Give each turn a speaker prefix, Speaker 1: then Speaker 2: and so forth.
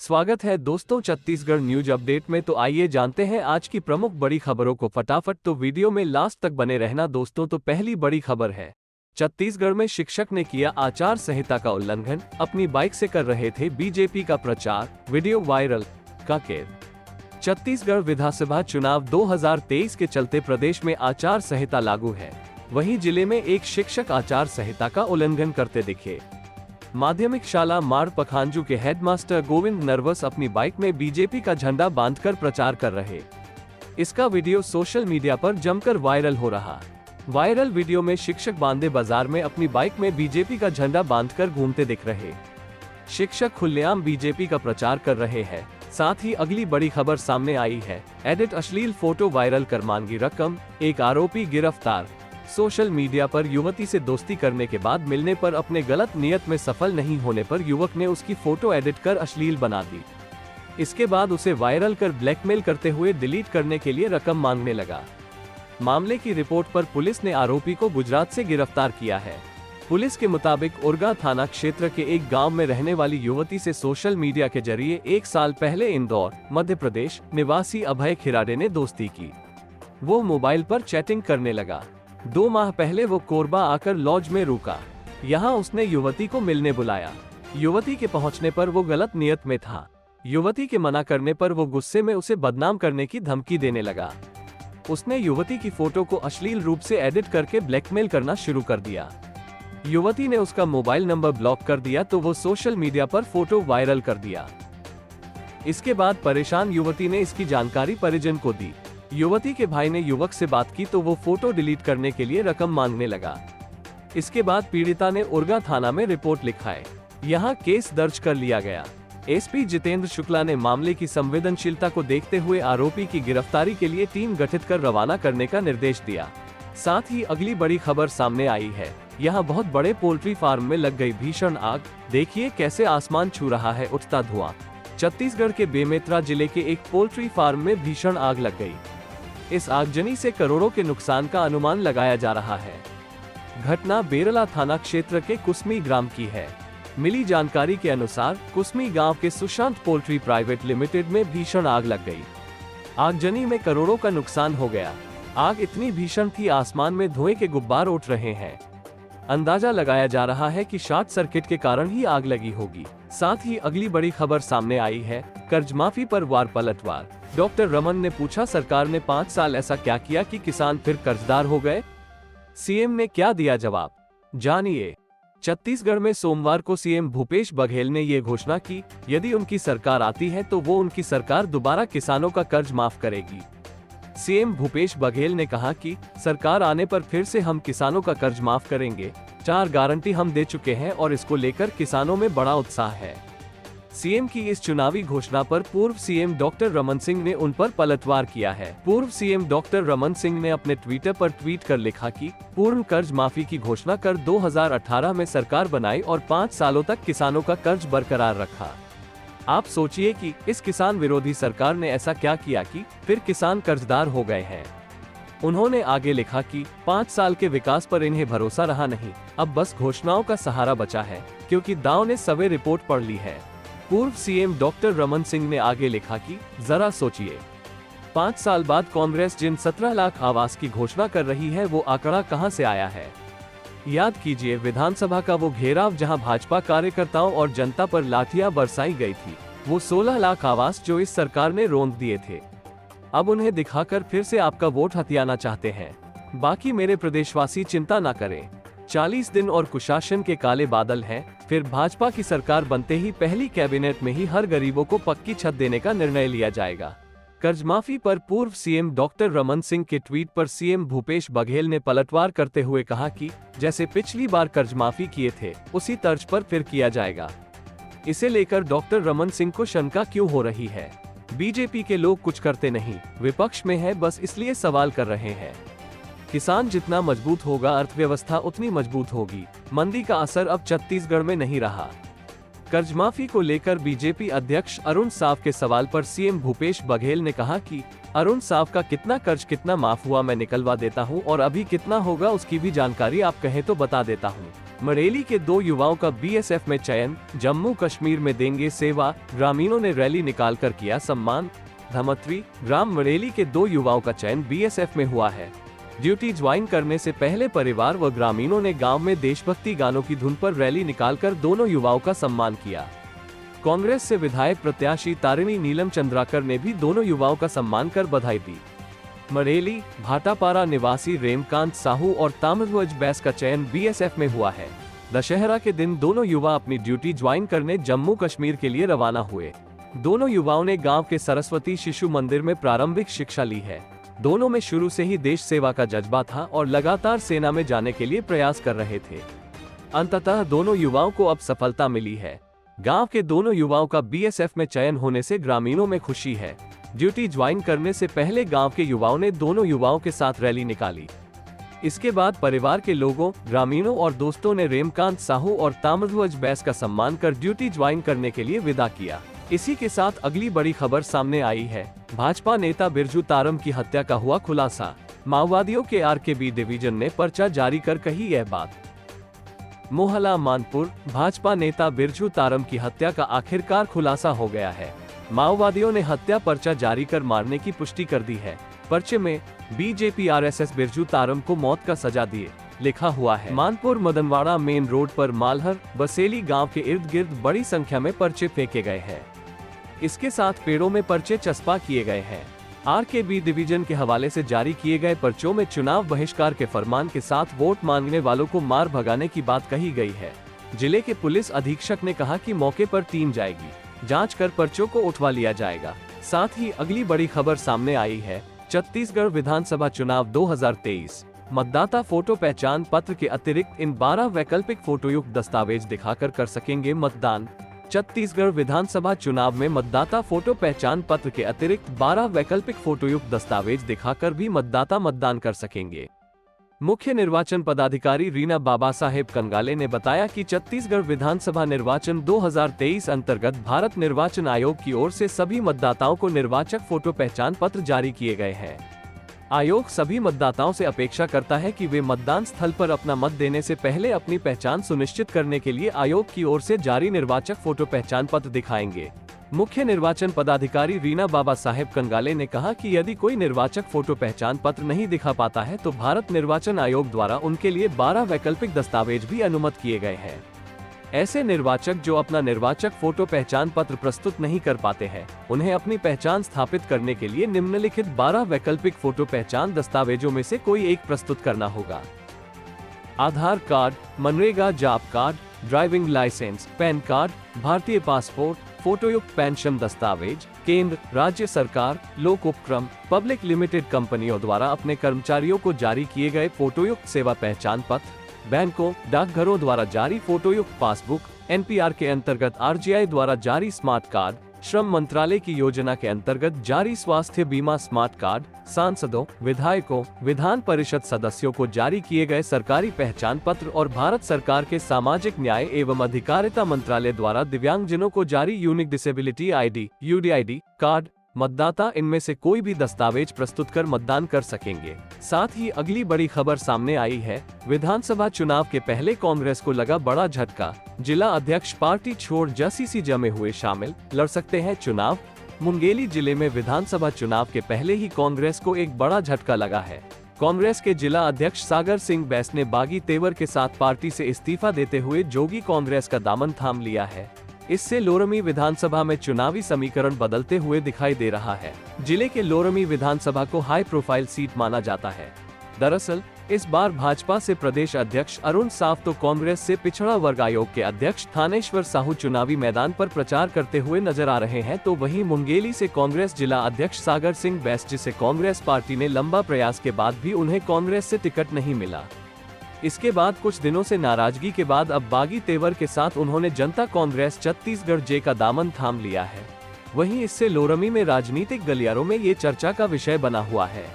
Speaker 1: स्वागत है दोस्तों छत्तीसगढ़ न्यूज अपडेट में। तो आइए जानते हैं आज की प्रमुख बड़ी खबरों को फटाफट। तो वीडियो में लास्ट तक बने रहना दोस्तों। तो पहली बड़ी खबर है, छत्तीसगढ़ में शिक्षक ने किया आचार संहिता का उल्लंघन, अपनी बाइक से कर रहे थे बीजेपी का प्रचार, वीडियो वायरल का कैद। छत्तीसगढ़ विधानसभा चुनाव 2023 के चलते प्रदेश में आचार संहिता लागू है। वहीं जिले में एक शिक्षक आचार संहिता का उल्लंघन करते दिखे। माध्यमिक शाला मार पखांजू के हेडमास्टर गोविंद नरवस अपनी बाइक में बीजेपी का झंडा बांधकर प्रचार कर रहे। इसका वीडियो सोशल मीडिया पर जमकर वायरल हो रहा। वायरल वीडियो में शिक्षक बांदे बाजार में अपनी बाइक में बीजेपी का झंडा बांधकर घूमते दिख रहे। शिक्षक खुलेआम बीजेपी का प्रचार कर रहे हैं। साथ ही अगली बड़ी खबर सामने आई है, एडिट अश्लील फोटो वायरल कर मांगी रकम, एक आरोपी गिरफ्तार। सोशल मीडिया पर युवती से दोस्ती करने के बाद मिलने पर अपने गलत नियत में सफल नहीं होने पर युवक ने उसकी फोटो एडिट कर अश्लील बना दी। इसके बाद उसे वायरल कर ब्लैकमेल करते हुए डिलीट करने के लिए रकम मांगने लगा। मामले की रिपोर्ट पर पुलिस ने आरोपी को गुजरात से गिरफ्तार किया है। पुलिस के मुताबिक उरगा थाना क्षेत्र के एक गांव में रहने वाली युवती से सोशल मीडिया के जरिए 1 साल पहले इंदौर, मध्य प्रदेश निवासी अभय खिराड़े ने दोस्ती की। वो मोबाइल पर चैटिंग करने लगा। 2 माह पहले वो कोरबा आकर लॉज में रुका। यहाँ उसने युवती को मिलने बुलाया। युवती के पहुँचने पर वो गलत नियत में था। युवती के मना करने पर वो गुस्से में उसे बदनाम करने की धमकी देने लगा। उसने युवती की फोटो को अश्लील रूप से एडिट करके ब्लैकमेल करना शुरू कर दिया। युवती ने उसका मोबाइल नंबर ब्लॉक कर दिया तो वो सोशल मीडिया पर फोटो वायरल कर दिया। इसके बाद परेशान युवती ने इसकी जानकारी परिजन को दी। युवती के भाई ने युवक से बात की तो वो फोटो डिलीट करने के लिए रकम मांगने लगा। इसके बाद पीड़िता ने उरगा थाना में रिपोर्ट लिखाई। यहाँ केस दर्ज कर लिया गया। एसपी जितेंद्र शुक्ला ने मामले की संवेदनशीलता को देखते हुए आरोपी की गिरफ्तारी के लिए टीम गठित कर रवाना करने का निर्देश दिया। साथ ही अगली बड़ी खबर सामने आई है, यहाँ बहुत बड़े पोल्ट्री फार्म में लग गई भीषण आग। देखिए कैसे आसमान छू रहा है उठता धुआं। छत्तीसगढ़ के बेमेतरा जिले के एक पोल्ट्री फार्म में भीषण आग लग गई। इस आगजनी से करोड़ों के नुकसान का अनुमान लगाया जा रहा है। घटना बेरला थाना क्षेत्र के कुसमी ग्राम की है। मिली जानकारी के अनुसार कुसमी गांव के सुशांत पोल्ट्री प्राइवेट लिमिटेड में भीषण आग लग गई। आगजनी में करोड़ों का नुकसान हो गया। आग इतनी भीषण थी, आसमान में धुएं के गुब्बार उठ रहे हैं। अंदाजा लगाया जा रहा है कि शॉर्ट सर्किट के कारण ही आग लगी होगी। साथ ही अगली बड़ी खबर सामने आई है, कर्ज माफी पर वार पलटवार। डॉक्टर रमन ने पूछा, सरकार ने 5 साल ऐसा क्या किया कि किसान फिर कर्जदार हो गए? सीएम ने क्या दिया जवाब, जानिए। छत्तीसगढ़ में सोमवार को सीएम भूपेश बघेल ने ये घोषणा की, यदि उनकी सरकार आती है तो वो उनकी सरकार दोबारा किसानों का कर्ज माफ करेगी। सीएम भूपेश बघेल ने कहा कि सरकार आने पर फिर से हम किसानों का कर्ज माफ करेंगे। 4 गारंटी हम दे चुके हैं और इसको लेकर किसानों में बड़ा उत्साह है। सीएम की इस चुनावी घोषणा पर पूर्व सीएम डॉक्टर रमन सिंह ने उन पर पलटवार किया है। पूर्व सीएम डॉक्टर रमन सिंह ने अपने ट्विटर पर ट्वीट कर लिखा कि पूर्ण कर्ज माफी की घोषणा कर 2018 में सरकार बनाई और 5 सालों तक किसानों का कर्ज बरकरार रखा। आप सोचिए कि इस किसान विरोधी सरकार ने ऐसा क्या किया कि फिर किसान कर्जदार हो गए हैं। उन्होंने आगे लिखा कि 5 साल के विकास पर इन्हें भरोसा रहा नहीं, अब बस घोषणाओं का सहारा बचा है, क्योंकि दांव ने सवे रिपोर्ट पढ़ ली है। पूर्व सीएम डॉक्टर रमन सिंह ने आगे लिखा कि जरा सोचिए, 5 साल बाद कांग्रेस जिन 17 लाख आवास की घोषणा कर रही है वो आंकड़ा कहां से आया है? याद कीजिए विधानसभा का वो घेराव जहां भाजपा कार्यकर्ताओं और जनता पर लाठियां बरसाई गई थी, वो 16 लाख आवास जो इस सरकार ने रौंद दिए थे। अब उन्हें दिखाकर फिर से आपका वोट हथियाना चाहते हैं। बाकी मेरे प्रदेशवासी चिंता न करें, 40 दिन और कुशासन के काले बादल हैं। फिर भाजपा की सरकार बनते ही पहली कैबिनेट में ही हर गरीबों को पक्की छत देने का निर्णय लिया जाएगा। कर्ज माफी पर पूर्व सीएम डॉक्टर रमन सिंह के ट्वीट पर सीएम भूपेश बघेल ने पलटवार करते हुए कहा कि जैसे पिछली बार कर्ज माफी किए थे उसी तर्ज पर फिर किया जाएगा। इसे लेकर डॉक्टर रमन सिंह को शंका क्यों हो रही है? बीजेपी के लोग कुछ करते नहीं, विपक्ष में है बस इसलिए सवाल कर रहे हैं। किसान जितना मजबूत होगा अर्थव्यवस्था उतनी मजबूत होगी। मंदी का असर अब छत्तीसगढ़ में नहीं रहा। कर्ज माफी को लेकर बीजेपी अध्यक्ष अरुण साव के सवाल पर सीएम भूपेश बघेल ने कहा कि अरुण साव का कितना कर्ज कितना माफ हुआ मैं निकलवा देता हूं और अभी कितना होगा उसकी भी जानकारी आप कहें तो बता देता हूं। मरेली के 2 युवाओं का बीएसएफ में चयन, जम्मू कश्मीर में देंगे सेवा, ग्रामीणों ने रैली निकालकर किया सम्मान। धमतरी, ग्राम मरेली के 2 युवाओं का चयन बीएसएफ में हुआ है। ड्यूटी ज्वाइन करने से पहले परिवार व ग्रामीणों ने गांव में देशभक्ति गानों की धुन पर रैली निकालकर दोनों युवाओं का सम्मान किया। कांग्रेस से विधायक प्रत्याशी तारिणी नीलम चंद्राकर ने भी दोनों युवाओं का सम्मान कर बधाई दी। मरेली, भाटापारा निवासी रेमकांत साहू और ताम्रध्वज बैस का चयन बीएसएफ में हुआ है। दशहरा के दिन दोनों युवा अपनी ड्यूटी ज्वाइन करने जम्मू कश्मीर के लिए रवाना हुए। दोनों युवाओं ने गांव के सरस्वती शिशु मंदिर में प्रारंभिक शिक्षा ली है। दोनों में शुरू से ही देश सेवा का जज्बा था और लगातार सेना में जाने के लिए प्रयास कर रहे थे। अंततः दोनों युवाओं को अब सफलता मिली है। गांव के दोनों युवाओं का बीएसएफ में चयन होने से ग्रामीणों में खुशी है। ड्यूटी ज्वाइन करने से पहले गांव के युवाओं ने दोनों युवाओं के साथ रैली निकाली। इसके बाद परिवार के लोगों, ग्रामीणों और दोस्तों ने रेमकांत साहू और ताम्रध्वज बैस का सम्मान कर ड्यूटी ज्वाइन करने के लिए विदा किया। इसी के साथ अगली बड़ी खबर सामने आई है। भाजपा नेता बिरजू तारम की हत्या का हुआ खुलासा। माओवादियों के आरकेबी डिवीजन ने पर्चा जारी कर कही यह बात। मोहला मानपुर, भाजपा नेता बिरजू तारम की हत्या का आखिरकार खुलासा हो गया है। माओवादियों ने हत्या पर्चा जारी कर मारने की पुष्टि कर दी है। पर्चे में बीजेपी आरएसएस बिरजू तारम को मौत का सजा दिए लिखा हुआ है। मानपुर मदनवाड़ा मेन रोड पर मालहर बसेली गांव के इर्द गिर्द बड़ी संख्या में पर्चे फेंके गए हैं। इसके साथ पेड़ों में पर्चे चस्पा किए गए हैं। आरकेबी डिवीजन के हवाले से जारी किए गए पर्चों में चुनाव बहिष्कार के फरमान के साथ वोट मांगने वालों को मार भगाने की बात कही गई है। जिले के पुलिस अधीक्षक ने कहा कि मौके पर टीम जाएगी, जांच कर पर्चों को उठवा लिया जाएगा। साथ ही अगली बड़ी खबर सामने आई है। छत्तीसगढ़ विधानसभा चुनाव 2023, मतदाता फोटो पहचान पत्र के अतिरिक्त इन 12 वैकल्पिक फोटोयुक्त दस्तावेज दिखाकर कर सकेंगे मतदान। छत्तीसगढ़ विधानसभा चुनाव में मतदाता फोटो पहचान पत्र के अतिरिक्त 12 वैकल्पिक फोटोयुक्त दस्तावेज दिखाकर भी मतदाता मतदान कर सकेंगे। मुख्य निर्वाचन पदाधिकारी रीना बाबा साहेब कंगाले ने बताया कि छत्तीसगढ़ विधानसभा निर्वाचन 2023 अंतर्गत भारत निर्वाचन आयोग की ओर से सभी मतदाताओं को निर्वाचक फोटो पहचान पत्र जारी किए गए हैं। आयोग सभी मतदाताओं से अपेक्षा करता है कि वे मतदान स्थल पर अपना मत देने से पहले अपनी पहचान सुनिश्चित करने के लिए आयोग की ओर से जारी निर्वाचक फोटो पहचान पत्र दिखाएंगे। मुख्य निर्वाचन पदाधिकारी रीना बाबा साहेब कंगाले ने कहा कि यदि कोई निर्वाचक फोटो पहचान पत्र नहीं दिखा पाता है तो भारत निर्वाचन आयोग द्वारा उनके लिए 12 वैकल्पिक दस्तावेज भी अनुमत किए गए हैं। ऐसे निर्वाचक जो अपना निर्वाचक फोटो पहचान पत्र प्रस्तुत नहीं कर पाते हैं, उन्हें अपनी पहचान स्थापित करने के लिए निम्नलिखित 12 वैकल्पिक फोटो पहचान दस्तावेजों में से कोई एक प्रस्तुत करना होगा। आधार कार्ड, मनरेगा job card, driving licence, PAN card, भारतीय पासपोर्ट, फोटोयुक्त पेंशन दस्तावेज, केंद्र, राज्य सरकार, लोक उपक्रम, पब्लिक लिमिटेड कंपनियों द्वारा अपने कर्मचारियों को जारी किए गए फोटोयुक्त सेवा पहचान पत्र, बैंकों, डाकघरों द्वारा जारी फोटोयुक्त पासबुक, एनपीआर के अंतर्गत आरजीआई द्वारा जारी स्मार्ट कार्ड, श्रम मंत्रालय की योजना के अंतर्गत जारी स्वास्थ्य बीमा स्मार्ट कार्ड, सांसदों, विधायकों, विधान परिषद सदस्यों को जारी किए गए सरकारी पहचान पत्र और भारत सरकार के सामाजिक न्याय एवं अधिकारिता मंत्रालय द्वारा दिव्यांगजनों को जारी unique disability ID (UDID) card. मतदाता इनमें से कोई भी दस्तावेज प्रस्तुत कर मतदान कर सकेंगे। साथ ही अगली बड़ी खबर सामने आई है। विधानसभा चुनाव के पहले कांग्रेस को लगा बड़ा झटका। जिला अध्यक्ष पार्टी छोड़ जसीसी में हुए शामिल, लड़ सकते हैं चुनाव। मुंगेली जिले में विधानसभा चुनाव के पहले ही कांग्रेस को एक बड़ा झटका लगा है। कांग्रेस के जिला अध्यक्ष सागर सिंह बैस ने बागी तेवर के साथ पार्टी से इस्तीफा देते हुए जोगी कांग्रेस का दामन थाम लिया है। इससे लोरमी विधानसभा में चुनावी समीकरण बदलते हुए दिखाई दे रहा है। जिले के लोरमी विधानसभा को हाई प्रोफाइल सीट माना जाता है। दरअसल इस बार भाजपा से प्रदेश अध्यक्ष अरुण साव तो कांग्रेस से पिछड़ा वर्ग आयोग के अध्यक्ष थानेश्वर साहू चुनावी मैदान पर प्रचार करते हुए नजर आ रहे हैं, तो वहीं मुंगेली से कांग्रेस जिला अध्यक्ष सागर सिंह बैस, जिसे कांग्रेस पार्टी ने लंबा प्रयास के बाद भी उन्हें कांग्रेस से टिकट नहीं मिला। इसके बाद कुछ दिनों से नाराजगी के बाद अब बागी तेवर के साथ उन्होंने जनता कांग्रेस छत्तीसगढ़ जे का दामन थाम लिया है। वहीं इससे लोरमी में राजनीतिक गलियारों में ये चर्चा का विषय बना हुआ है।